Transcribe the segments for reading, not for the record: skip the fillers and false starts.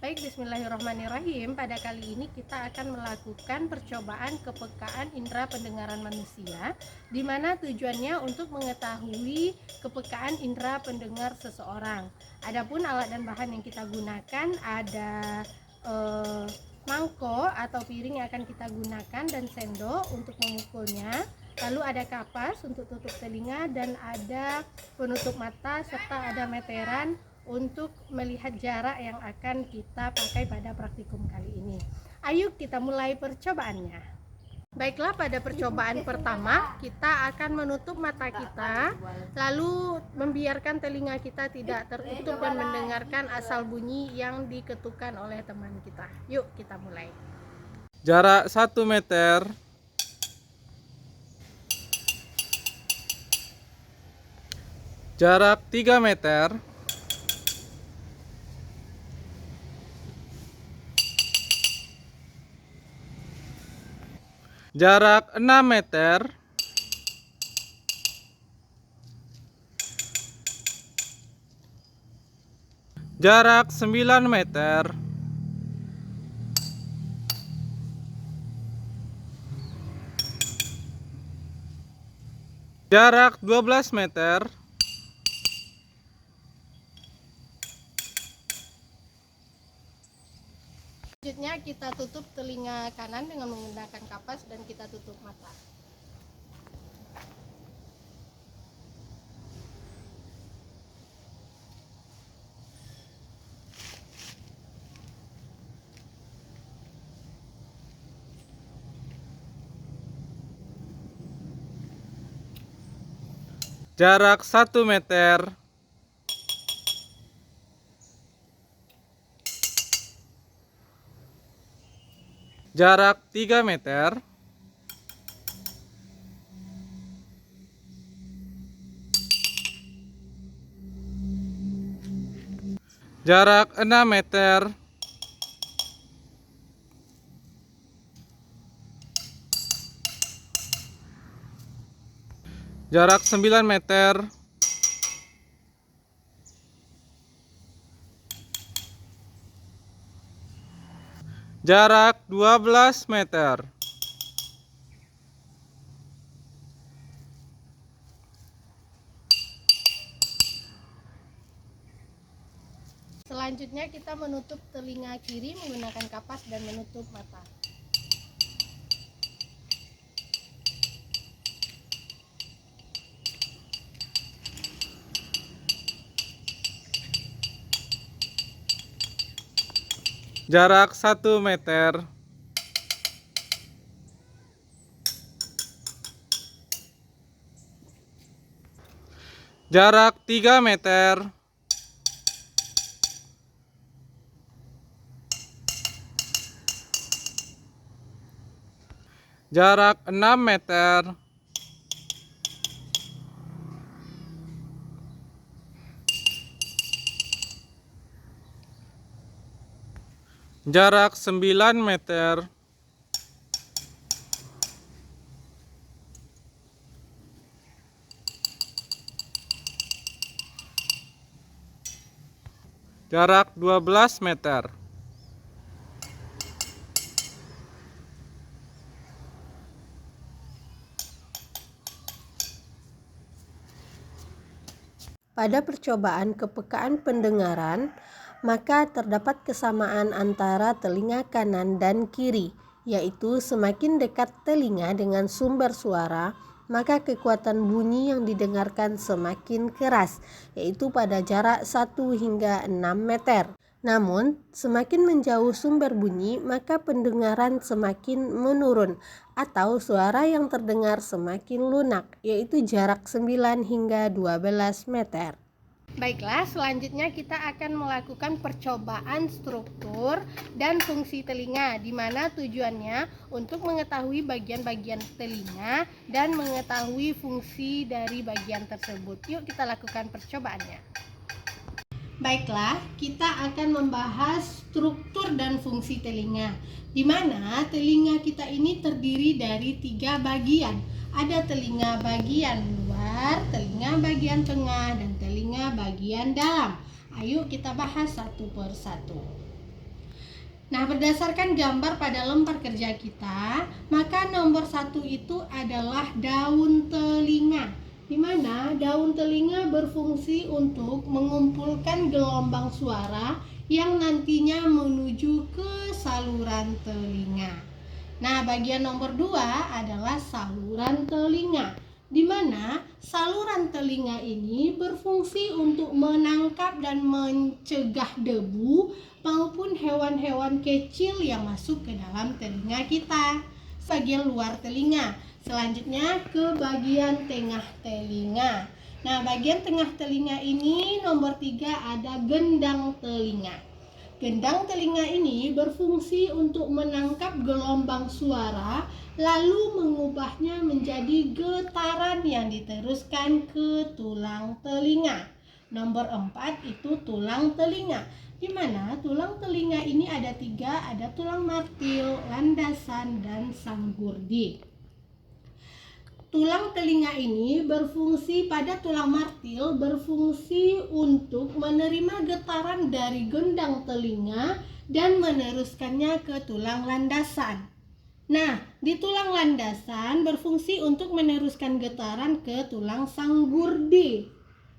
Baik, bismillahirrahmanirrahim. Pada kali ini kita akan melakukan percobaan kepekaan indera pendengaran manusia, di mana tujuannya untuk mengetahui kepekaan indera pendengar seseorang. Adapun alat dan bahan yang kita gunakan ada mangkok atau piring yang akan kita gunakan dan sendok untuk memukulnya. Lalu ada kapas untuk tutup telinga dan ada penutup mata serta ada meteran untuk melihat jarak yang akan kita pakai pada praktikum kali ini. Ayo kita mulai percobaannya. Baiklah, pada percobaan pertama kita akan menutup mata kita, lalu membiarkan telinga kita tidak tertutup dan mendengarkan asal bunyi yang diketukkan oleh teman kita. Yuk kita mulai. Jarak 1 meter. Jarak 3 meter. Jarak 6 meter. Jarak 9 meter. Jarak 12 meter. Selanjutnya kita tutup telinga kanan dengan menggunakan kapas dan kita tutup mata. Jarak 1 meter. Jarak 3 meter. Jarak 6 meter. Jarak 9 meter. Jarak 12 meter. Selanjutnya kita menutup telinga kiri menggunakan kapas dan menutup mata. Jarak 1 meter. Jarak 3 meter. Jarak 6 meter. Jarak 9 meter. Jarak 12 meter. Pada percobaan kepekaan pendengaran, maka terdapat kesamaan antara telinga kanan dan kiri, yaitu semakin dekat telinga dengan sumber suara, maka kekuatan bunyi yang didengarkan semakin keras, yaitu pada jarak 1 hingga 6 meter. Namun, semakin menjauh sumber bunyi, maka pendengaran semakin menurun atau suara yang terdengar semakin lunak, yaitu jarak 9 hingga 12 meter. Baiklah, selanjutnya kita akan melakukan percobaan struktur dan fungsi telinga, di mana tujuannya untuk mengetahui bagian-bagian telinga dan mengetahui fungsi dari bagian tersebut. Yuk kita lakukan percobaannya. Baiklah, kita akan membahas struktur dan fungsi telinga, di mana telinga kita ini terdiri dari 3 bagian. Ada telinga bagian luar, telinga bagian tengah, dan telinga bagian dalam. Ayo kita bahas satu per satu. Nah, berdasarkan gambar pada lembar kerja kita, maka nomor 1 itu adalah daun telinga, di mana daun telinga berfungsi untuk mengumpulkan gelombang suara yang nantinya menuju ke saluran telinga. Nah, bagian nomor 2 adalah saluran telinga, di mana saluran telinga ini berfungsi untuk menangkap dan mencegah debu maupun hewan-hewan kecil yang masuk ke dalam telinga kita. Bagian luar telinga. Selanjutnya ke bagian tengah telinga. Nah, bagian tengah telinga ini nomor 3 ada gendang telinga. Gendang telinga ini berfungsi untuk menangkap gelombang suara lalu mengubahnya menjadi getaran yang diteruskan ke tulang telinga. Nomor 4 itu tulang telinga, di mana tulang telinga ini ada 3, ada tulang martil, landasan, dan sanggurdi. Tulang telinga ini pada tulang martil berfungsi untuk menerima getaran dari gendang telinga dan meneruskannya ke tulang landasan. Nah, di tulang landasan berfungsi untuk meneruskan getaran ke tulang sanggurdi,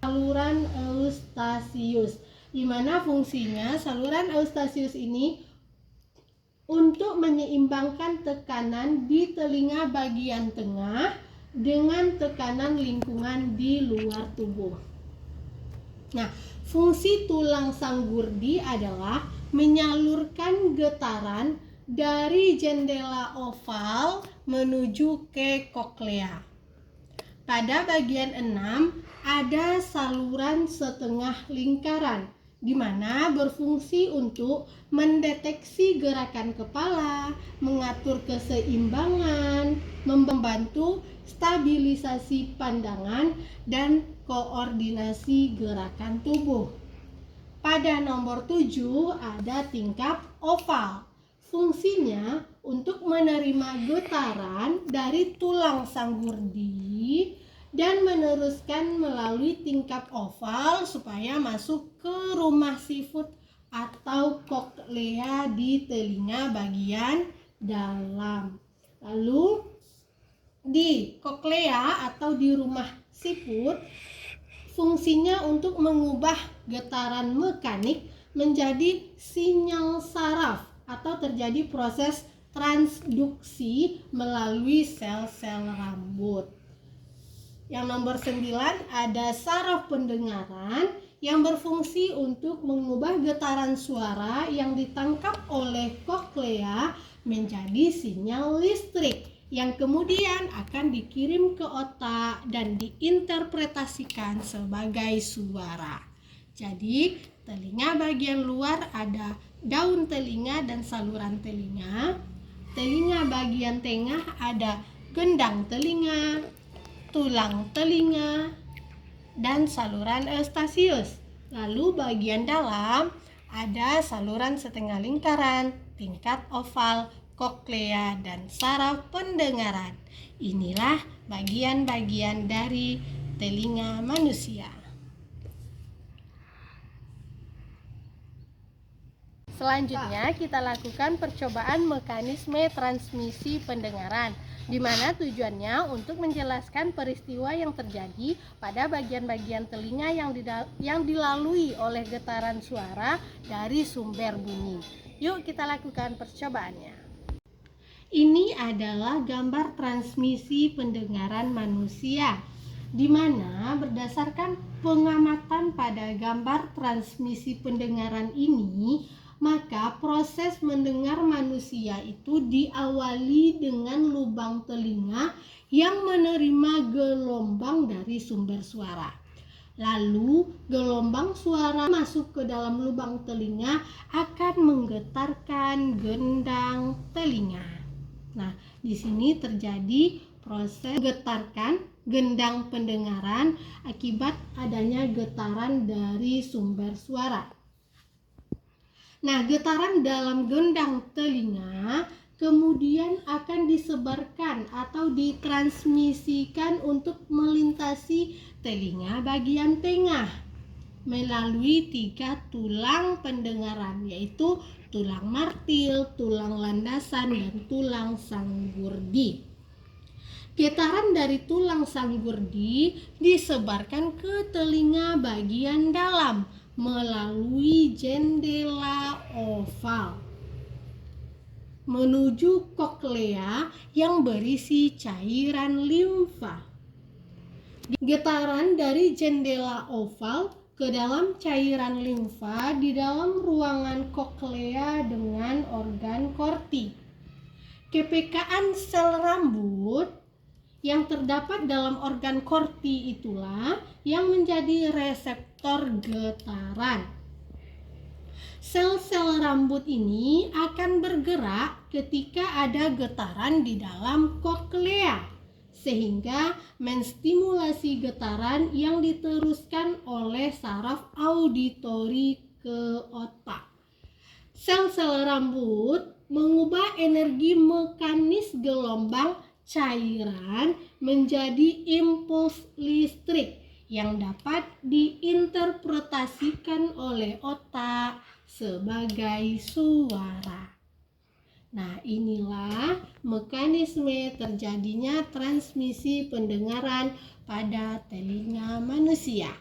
saluran eustasius, di mana fungsinya saluran eustasius ini untuk menyeimbangkan tekanan di telinga bagian tengah dengan tekanan lingkungan di luar tubuh. Nah, fungsi tulang sanggurdi adalah menyalurkan getaran dari jendela oval menuju ke koklea. Pada bagian 6 ada saluran setengah lingkaran, di mana berfungsi untuk mendeteksi gerakan kepala, mengatur keseimbangan, membantu stabilisasi pandangan, dan koordinasi gerakan tubuh. Pada nomor 7 ada tingkap oval. Fungsinya untuk menerima getaran dari tulang sanggurdi dan meneruskan melalui tingkap oval supaya masuk ke rumah sifut atau koklea di telinga bagian dalam. Lalu di koklea atau di rumah sifut fungsinya untuk mengubah getaran mekanik menjadi sinyal saraf atau terjadi proses transduksi melalui sel-sel rambut. Yang nomor 9 ada saraf pendengaran yang berfungsi untuk mengubah getaran suara yang ditangkap oleh koklea menjadi sinyal listrik yang kemudian akan dikirim ke otak dan diinterpretasikan sebagai suara. Jadi, telinga bagian luar ada daun telinga dan saluran telinga. Telinga bagian tengah ada gendang telinga, tulang telinga, dan saluran eustasius. Lalu bagian dalam ada saluran setengah lingkaran, tingkat oval, koklea, dan saraf pendengaran. Inilah bagian-bagian dari telinga manusia. Selanjutnya kita lakukan percobaan mekanisme transmisi pendengaran, di mana tujuannya untuk menjelaskan peristiwa yang terjadi pada bagian-bagian telinga yang dilalui oleh getaran suara dari sumber bunyi. Yuk kita lakukan percobaannya. Ini adalah gambar transmisi pendengaran manusia, di mana berdasarkan pengamatan pada gambar transmisi pendengaran ini, maka proses mendengar manusia itu diawali dengan lubang telinga yang menerima gelombang dari sumber suara. Lalu gelombang suara masuk ke dalam lubang telinga akan menggetarkan gendang telinga. Nah, di sini terjadi proses getarkan gendang pendengaran akibat adanya getaran dari sumber suara. Nah, getaran dalam gendang telinga kemudian akan disebarkan atau ditransmisikan untuk melintasi telinga bagian tengah melalui 3 tulang pendengaran, yaitu tulang martil, tulang landasan, dan tulang sanggurdi. Getaran dari tulang sanggurdi disebarkan ke telinga bagian dalam melalui jendela oval menuju koklea yang berisi cairan limfa. Getaran dari jendela oval ke dalam cairan limfa di dalam ruangan koklea dengan organ korti. Kepekaan sel rambut yang terdapat dalam organ korti itulah yang menjadi reseptor getaran. Sel-sel rambut ini akan bergerak ketika ada getaran di dalam koklea, sehingga menstimulasi getaran yang diteruskan oleh saraf auditori ke otak. Sel-sel rambut mengubah energi mekanis gelombang cairan menjadi impuls listrik yang dapat diinterpretasikan oleh otak sebagai suara. Nah, inilah mekanisme terjadinya transmisi pendengaran pada telinga manusia.